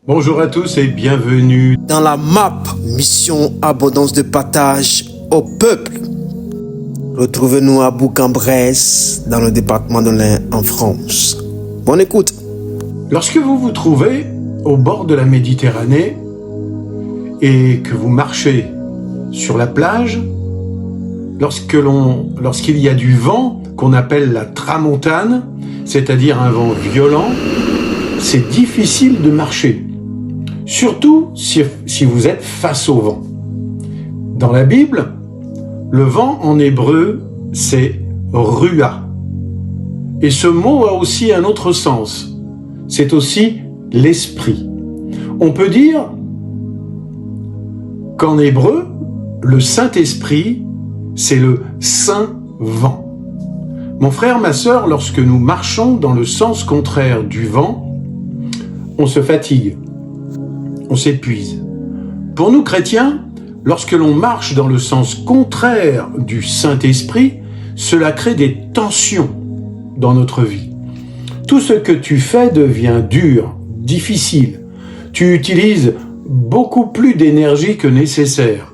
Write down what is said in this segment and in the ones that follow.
Bonjour à tous et bienvenue dans la MAP, mission abondance de partage au peuple. Retrouvez-nous à Bourg-en-Bresse, dans le département de l'Ain, en France. Bonne écoute. Lorsque vous vous trouvez au bord de la Méditerranée et que vous marchez sur la plage, lorsqu'il y a du vent qu'on appelle la tramontane, c'est-à-dire un vent violent, c'est difficile de marcher. Surtout si vous êtes face au vent. Dans la Bible, le vent en hébreu, c'est ruah. Et ce mot a aussi un autre sens. C'est aussi l'esprit. On peut dire qu'en hébreu, le Saint-Esprit, c'est le Saint Vent. Mon frère, ma sœur, lorsque nous marchons dans le sens contraire du vent, on se fatigue, on s'épuise. Pour nous chrétiens, lorsque l'on marche dans le sens contraire du Saint-Esprit, cela crée des tensions dans notre vie. Tout ce que tu fais devient dur, difficile. Tu utilises beaucoup plus d'énergie que nécessaire.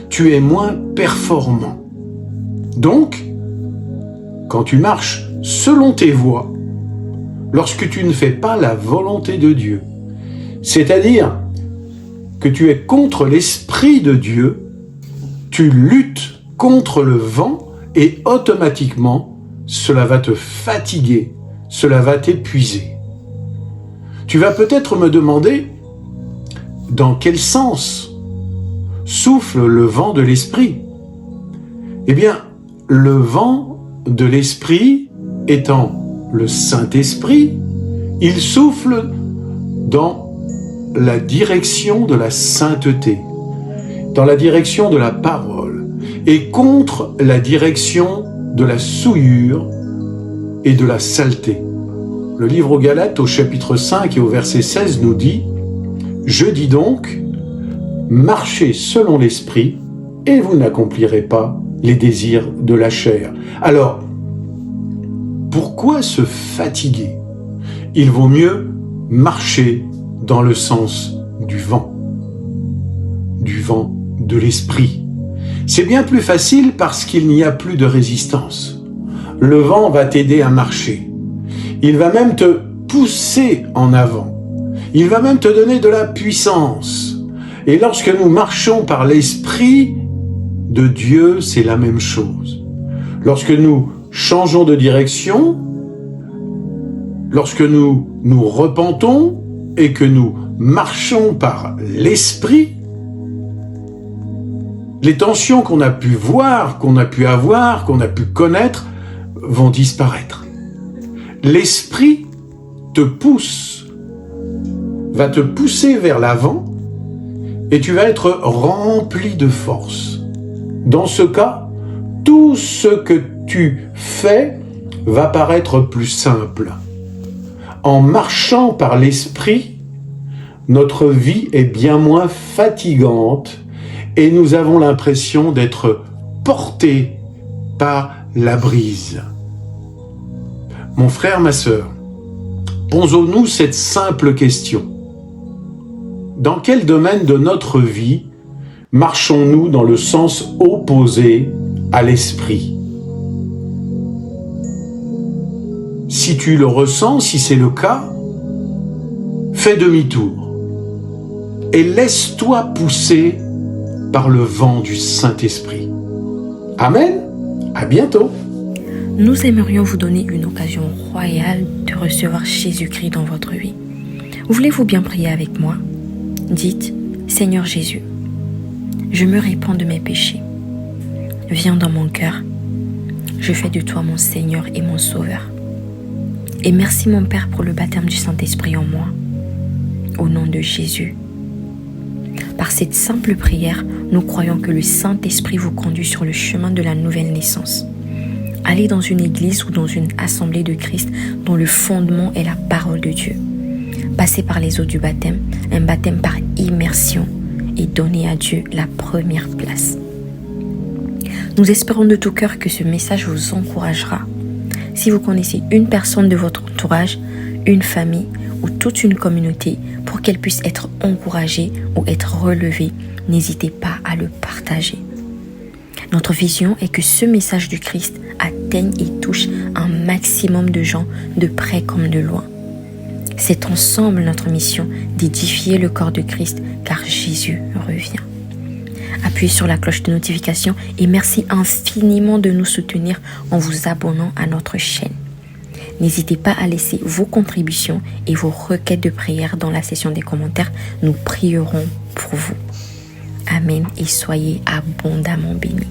Tu es moins performant. Donc, quand tu marches selon tes voies, lorsque tu ne fais pas la volonté de Dieu, c'est-à-dire que tu es contre l'Esprit de Dieu, tu luttes contre le vent et automatiquement, cela va te fatiguer, cela va t'épuiser. Tu vas peut-être me demander dans quel sens souffle le vent de l'Esprit. Eh bien, le vent de l'Esprit étant le Saint-Esprit, il souffle dans la direction de la sainteté, dans la direction de la parole, et contre la direction de la souillure et de la saleté. Le livre aux Galates, au chapitre 5 et au verset 16, nous dit « Je dis donc, marchez selon l'esprit, et vous n'accomplirez pas les désirs de la chair. » Alors, pourquoi se fatiguer? Il vaut mieux marcher dans le sens du vent de l'esprit. C'est bien plus facile parce qu'il n'y a plus de résistance. Le vent va t'aider à marcher. Il va même te pousser en avant. Il va même te donner de la puissance. Et lorsque nous marchons par l'esprit de Dieu, c'est la même chose. Lorsque nous changeons de direction, lorsque nous nous repentons et que nous marchons par l'esprit, les tensions qu'on a pu voir, qu'on a pu avoir, qu'on a pu connaître, vont disparaître. L'esprit te pousse, va te pousser vers l'avant et tu vas être rempli de force. Dans ce cas, tout ce que tu fais va paraître plus simple. En marchant par l'esprit, notre vie est bien moins fatigante et nous avons l'impression d'être portés par la brise. Mon frère, ma sœur, posons-nous cette simple question. Dans quel domaine de notre vie marchons-nous dans le sens opposé à l'esprit? Si tu le ressens, si c'est le cas, fais demi-tour et laisse-toi pousser par le vent du Saint-Esprit. Amen. À bientôt. Nous aimerions vous donner une occasion royale de recevoir Jésus-Christ dans votre vie. Voulez-vous bien prier avec moi? Dites, Seigneur Jésus, je me répands de mes péchés. Viens dans mon cœur. Je fais de toi mon Seigneur et mon Sauveur. Et merci mon Père pour le baptême du Saint-Esprit en moi. Au nom de Jésus. Par cette simple prière, nous croyons que le Saint-Esprit vous conduit sur le chemin de la nouvelle naissance. Allez dans une église ou dans une assemblée de Christ dont le fondement est la parole de Dieu. Passez par les eaux du baptême, un baptême par immersion, et donnez à Dieu la première place. Nous espérons de tout cœur que ce message vous encouragera. Si vous connaissez une personne de votre entourage, une famille ou toute une communauté pour qu'elle puisse être encouragée ou être relevée, n'hésitez pas à le partager. Notre vision est que ce message du Christ atteigne et touche un maximum de gens, de près comme de loin. C'est ensemble notre mission d'édifier le corps de Christ, car Jésus revient. Appuyez sur la cloche de notification et merci infiniment de nous soutenir en vous abonnant à notre chaîne. N'hésitez pas à laisser vos contributions et vos requêtes de prière dans la section des commentaires. Nous prierons pour vous. Amen et soyez abondamment bénis.